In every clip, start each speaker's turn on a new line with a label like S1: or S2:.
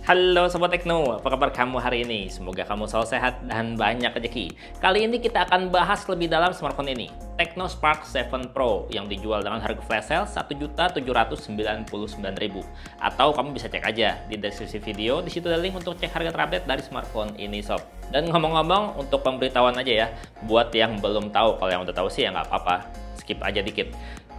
S1: Halo Sobat Tekno, apa kabar kamu hari ini? Semoga kamu selalu sehat dan banyak rezeki. Kali ini kita akan bahas lebih dalam smartphone ini, Tecno Spark 7 Pro yang dijual dengan harga flash sale Rp1.799.000. Atau kamu bisa cek aja di deskripsi video, di situ ada link untuk cek harga terupdate dari smartphone ini sob. Dan ngomong-ngomong, untuk pemberitahuan aja ya, buat yang belum tahu, kalau yang udah tahu sih ya nggak apa-apa, skip aja dikit.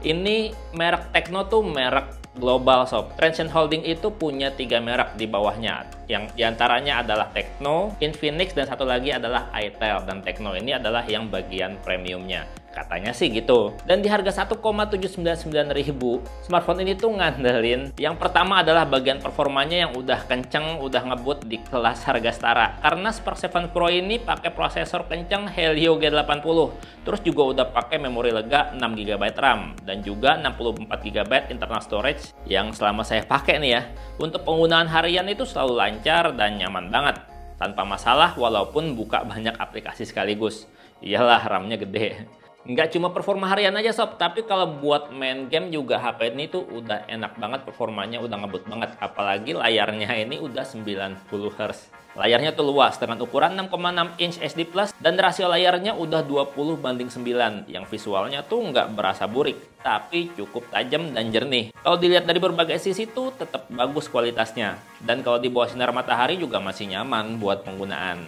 S1: Ini merek Tecno tuh merek global sob. Transsion Holding itu punya 3 merek di bawahnya, yang diantaranya adalah Tecno, Infinix, dan satu lagi adalah itel. Dan Tecno ini adalah yang bagian premiumnya, katanya sih gitu. Dan di harga Rp1.799.000, smartphone ini tuh ngandelin yang pertama adalah bagian performanya yang udah kenceng, udah ngebut di kelas harga setara. Karena Spark 7 Pro ini pakai prosesor kenceng Helio G80, terus juga udah pakai memori lega 6GB RAM dan juga 64GB internal storage yang selama saya pakai nih ya, untuk penggunaan harian itu selalu lancar dan nyaman banget, tanpa masalah walaupun buka banyak aplikasi sekaligus. Iyalah, RAM-nya gede. Nggak cuma performa harian aja sob, tapi kalau buat main game juga HP ini tuh udah enak banget, performanya udah ngebut banget. Apalagi layarnya ini udah 90Hz. Layarnya tuh luas dengan ukuran 6,6 inch HD+, dan rasio layarnya udah 20:9, yang visualnya tuh nggak berasa burik, tapi cukup tajam dan jernih. Kalau dilihat dari berbagai sisi tuh tetap bagus kualitasnya. Dan kalau di bawah sinar matahari juga masih nyaman buat penggunaan.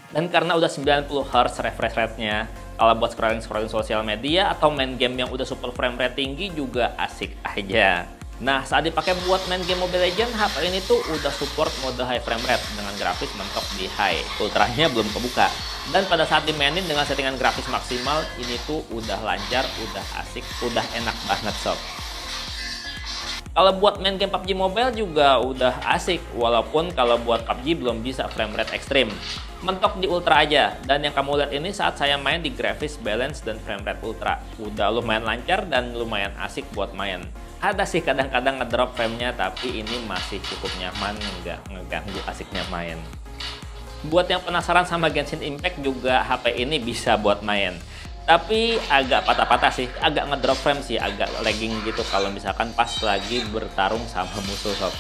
S1: Dan karena udah 90Hz refresh rate-nya, kalau buat scrolling sosial media atau main game yang udah super frame rate tinggi juga asik aja. Nah, saat dipakai buat main game Mobile Legends, HP ini tuh udah support mode high frame rate dengan grafis mentok di high. Ultranya belum kebuka. Dan pada saat dimainin dengan settingan grafis maksimal, ini tuh udah lancar, udah asik, udah enak banget sob. Kalau buat main game PUBG Mobile juga udah asik, walaupun kalau buat PUBG belum bisa frame rate ekstrim. Mentok di ultra aja, dan yang kamu lihat ini saat saya main di grafis balance dan frame rate ultra. Udah lumayan lancar dan lumayan asik buat main. Ada sih kadang-kadang ngedrop frame-nya, tapi ini masih cukup nyaman, nggak ngeganggu asiknya main. Buat yang penasaran sama Genshin Impact juga HP ini bisa buat main. Tapi agak patah-patah sih, agak ngedrop frame sih, agak lagging gitu kalau misalkan pas lagi bertarung sama musuh sob.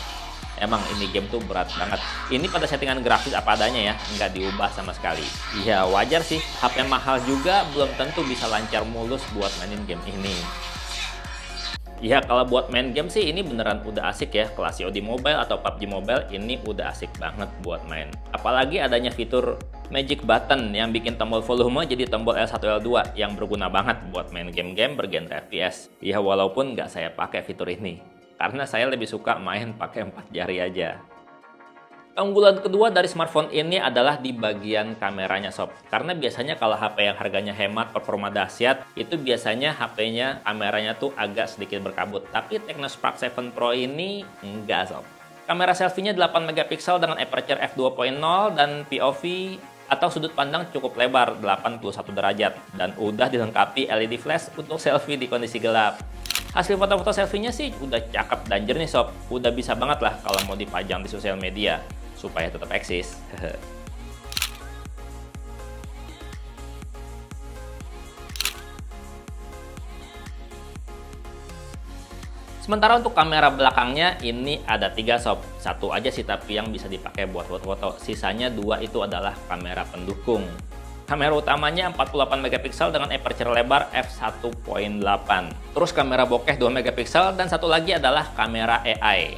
S1: Emang ini game tuh berat banget. Ini pada settingan grafis apa adanya ya, nggak diubah sama sekali. Ya wajar sih, HP mahal juga belum tentu bisa lancar mulus buat mainin game ini. Ya kalau buat main game sih ini beneran udah asik ya, kelas COD Mobile atau PUBG Mobile ini udah asik banget buat main. Apalagi adanya fitur Magic Button yang bikin tombol volume jadi tombol L1 L2 yang berguna banget buat main game-game bergenre FPS. Ya walaupun nggak saya pakai fitur ini, karena saya lebih suka main pakai 4 jari aja. Keunggulan kedua dari smartphone ini adalah di bagian kameranya sob. Karena biasanya kalau HP yang harganya hemat, performa dahsyat, itu biasanya HP-nya kameranya tuh agak sedikit berkabut. Tapi Tecno Spark 7 Pro ini enggak sob. Kamera selfie-nya 8 megapiksel dengan aperture f2.0 dan POV atau sudut pandang cukup lebar 81 derajat. Dan udah dilengkapi LED flash untuk selfie di kondisi gelap. Hasil foto-foto selfie-nya sih udah cakep dan jernih sob. Udah bisa banget lah kalau mau dipajang di sosial media supaya tetap eksis. Sementara untuk kamera belakangnya ini ada 3 sob. Satu aja sih tapi yang bisa dipakai buat foto-foto. Sisanya 2 itu adalah kamera pendukung. Kamera utamanya 48 megapiksel dengan aperture lebar f1.8. Terus kamera bokeh 2 megapiksel dan satu lagi adalah kamera AI.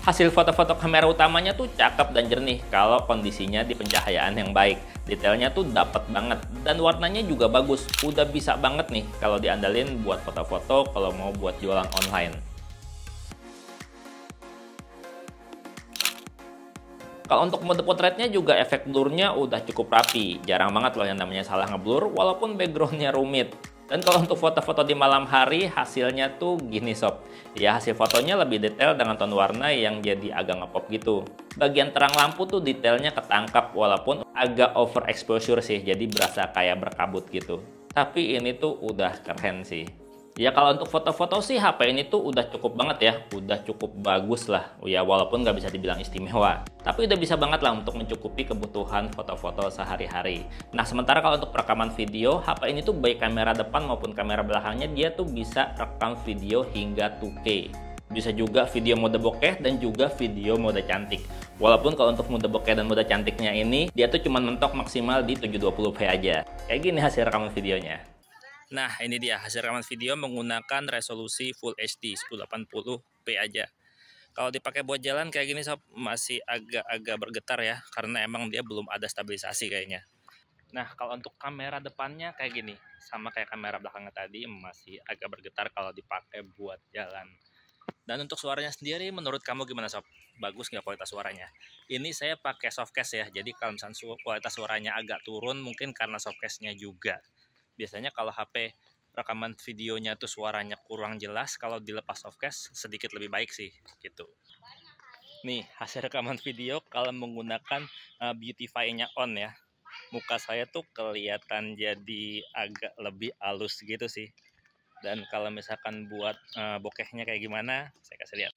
S1: Hasil foto-foto kamera utamanya tuh cakep dan jernih kalau kondisinya di pencahayaan yang baik. Detailnya tuh dapet banget dan warnanya juga bagus. Udah bisa banget nih kalau diandalin buat foto-foto kalau mau buat jualan online. Kalau untuk mode potretnya juga efek blurnya udah cukup rapi. Jarang banget loh yang namanya salah ngeblur walaupun backgroundnya rumit. Dan kalau untuk foto-foto di malam hari hasilnya tuh gini sob. Ya hasil fotonya lebih detail dengan tone warna yang jadi agak ngepop gitu. Bagian terang lampu tuh detailnya ketangkap walaupun agak overexposure sih. Jadi berasa kayak berkabut gitu. Tapi ini tuh udah keren sih. Ya kalau untuk foto-foto sih HP ini tuh udah cukup banget ya, udah cukup bagus lah. Ya walaupun nggak bisa dibilang istimewa, tapi udah bisa banget lah untuk mencukupi kebutuhan foto-foto sehari-hari. Nah sementara kalau untuk perekaman video, HP ini tuh baik kamera depan maupun kamera belakangnya dia tuh bisa rekam video hingga 2K. Bisa juga video mode bokeh dan juga video mode cantik. Walaupun kalau untuk mode bokeh dan mode cantiknya ini, dia tuh cuma mentok maksimal di 720p aja. Kayak gini hasil rekaman videonya. Nah, ini dia hasil rekaman video menggunakan resolusi Full HD 1080p aja. Kalau dipakai buat jalan kayak gini sob, masih agak-agak bergetar ya, karena emang dia belum ada stabilisasi kayaknya. Nah, kalau untuk kamera depannya kayak gini, sama kayak kamera belakangnya tadi, masih agak bergetar kalau dipakai buat jalan. Dan untuk suaranya sendiri, menurut kamu gimana sob? Bagus nggak kualitas suaranya? Ini saya pakai softcase ya, jadi kalau misalnya kualitas suaranya agak turun, mungkin karena softcase-nya juga. Biasanya kalau HP rekaman videonya tuh suaranya kurang jelas, kalau dilepas softcase sedikit lebih baik sih gitu. Nih hasil rekaman video kalau menggunakan beautify-nya on ya, muka saya tuh kelihatan jadi agak lebih halus gitu sih. Dan kalau misalkan buat bokehnya kayak gimana, saya kasih lihat.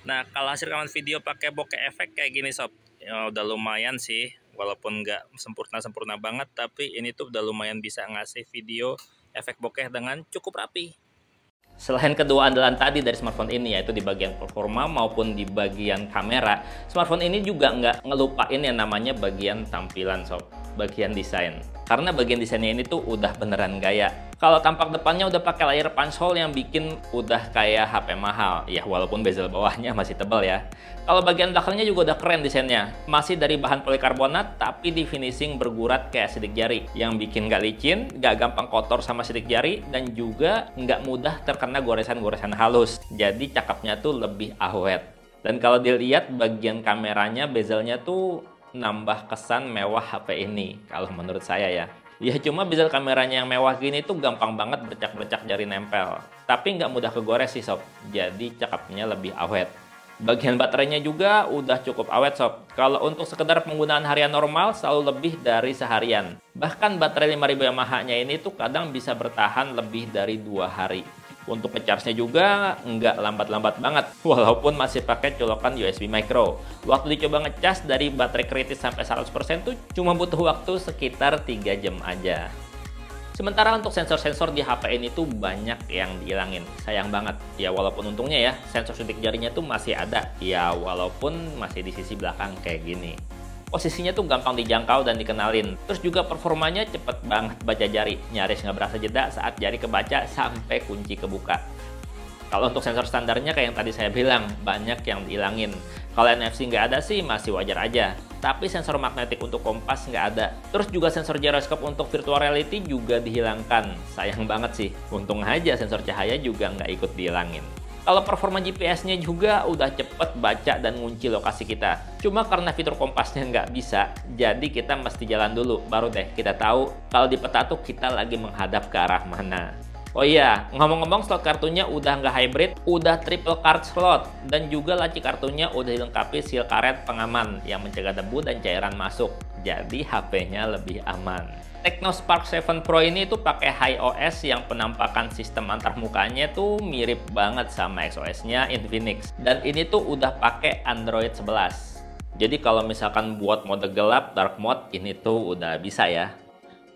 S1: Nah, kalau hasil rekaman video pakai bokeh efek kayak gini sob, ya udah lumayan sih. Walaupun nggak sempurna-sempurna banget, tapi ini tuh udah lumayan bisa ngasih video efek bokeh dengan cukup rapi. Selain kedua andalan tadi dari smartphone ini, yaitu di bagian performa maupun di bagian kamera, smartphone ini juga nggak ngelupain yang namanya bagian tampilan sob, bagian desain. Karena bagian desainnya ini tuh udah beneran gaya. Kalau tampak depannya udah pakai layar punch hole yang bikin udah kayak HP mahal. Ya walaupun bezel bawahnya masih tebal ya. Kalau bagian belakangnya juga udah keren desainnya. Masih dari bahan polikarbonat tapi di finishing bergurat kayak sidik jari. Yang bikin gak licin, gak gampang kotor sama sidik jari, dan juga nggak mudah terkena goresan-goresan halus. Jadi cakepnya tuh lebih awet. Dan kalau dilihat bagian kameranya, bezelnya tuh nambah kesan mewah HP ini kalau menurut saya ya. Ya cuma bezel kameranya yang mewah gini tuh gampang banget bercak-bercak jari nempel. Tapi nggak mudah kegores sih sob, jadi cakepnya lebih awet. Bagian baterainya juga udah cukup awet sob. Kalau untuk sekedar penggunaan harian normal selalu lebih dari seharian. Bahkan baterai 5000 mAh-nya ini tuh kadang bisa bertahan lebih dari 2 hari. Untuk ngecharge-nya juga nggak lambat-lambat banget, walaupun masih pakai colokan USB micro. Waktu dicoba ngecas dari baterai kritis sampai 100% tuh cuma butuh waktu sekitar 3 jam aja. Sementara untuk sensor-sensor di HP ini tuh banyak yang dihilangin. Sayang banget. Ya walaupun untungnya ya, sensor sidik jarinya tuh masih ada. Ya walaupun masih di sisi belakang kayak gini. Posisinya tuh gampang dijangkau dan dikenalin. Terus juga performanya cepet banget baca jari. Nyaris nggak berasa jeda saat jari kebaca sampai kunci kebuka. Kalau untuk sensor standarnya kayak yang tadi saya bilang, banyak yang dihilangin. Kalau NFC nggak ada sih masih wajar aja. Tapi sensor magnetik untuk kompas nggak ada. Terus juga sensor gyroscope untuk virtual reality juga dihilangkan. Sayang banget sih. Untung aja sensor cahaya juga nggak ikut dihilangin. Kalau performa GPS-nya juga udah cepet baca dan ngunci lokasi kita. Cuma karena fitur kompasnya nggak bisa, jadi kita mesti jalan dulu, baru deh kita tahu kalau di peta tuh kita lagi menghadap ke arah mana. Oh iya, ngomong-ngomong slot kartunya udah nggak hybrid, udah triple card slot. Dan juga laci kartunya udah dilengkapi seal karet pengaman yang mencegah debu dan cairan masuk. Jadi HP-nya lebih aman. Tecno Spark 7 Pro ini tuh pakai HiOS yang penampakan sistem antarmukanya tuh mirip banget sama XOS-nya Infinix. Dan ini tuh udah pakai Android 11. Jadi kalau misalkan buat mode gelap, dark mode, ini tuh udah bisa ya.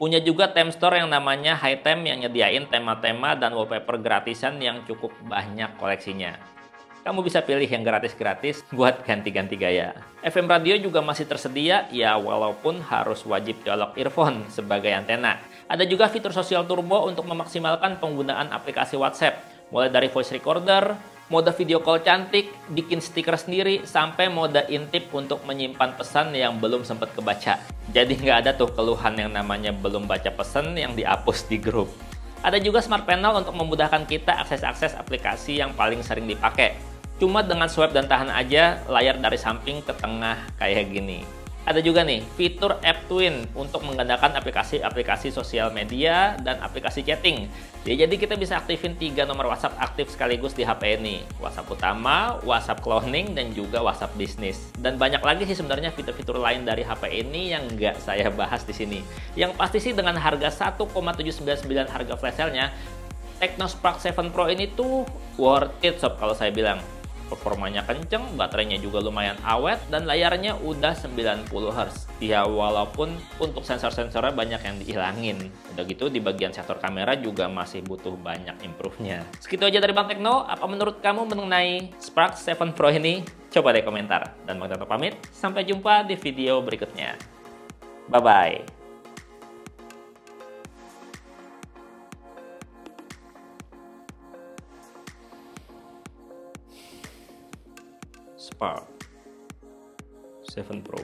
S1: Punya juga theme store yang namanya HiTheme yang nyediain tema-tema dan wallpaper gratisan yang cukup banyak koleksinya. Kamu bisa pilih yang gratis-gratis buat ganti-ganti gaya. FM radio juga masih tersedia, ya walaupun harus wajib colok earphone sebagai antena. Ada juga fitur sosial turbo untuk memaksimalkan penggunaan aplikasi WhatsApp. Mulai dari voice recorder, mode video call cantik, bikin stiker sendiri, sampai mode intip untuk menyimpan pesan yang belum sempat kebaca. Jadi nggak ada tuh keluhan yang namanya belum baca pesan yang dihapus di grup. Ada juga smart panel untuk memudahkan kita akses-akses aplikasi yang paling sering dipakai. Cuma dengan swipe dan tahan aja layar dari samping ke tengah kayak gini. Ada juga nih fitur App Twin untuk menggandakan aplikasi-aplikasi sosial media dan aplikasi chatting. Ya, jadi kita bisa aktifin 3 nomor WhatsApp aktif sekaligus di HP ini. WhatsApp utama, WhatsApp cloning, dan juga WhatsApp bisnis. Dan banyak lagi sih sebenarnya fitur-fitur lain dari HP ini yang nggak saya bahas di sini. Yang pasti sih dengan harga 1,799 harga flash sale-nya, Tecno Spark 7 Pro ini tuh worth it sob kalau saya bilang. Performanya kenceng, baterainya juga lumayan awet, dan layarnya udah 90 Hz. Ya walaupun untuk sensor-sensornya banyak yang dihilangin. Udah gitu di bagian sektor kamera juga masih butuh banyak improve-nya. Segitu aja dari Bang Tekno. Apa menurut kamu mengenai Spark 7 Pro ini? Coba deh komentar. Dan Bang Toto pamit, sampai jumpa di video berikutnya. Bye-bye. Spark 7 Pro.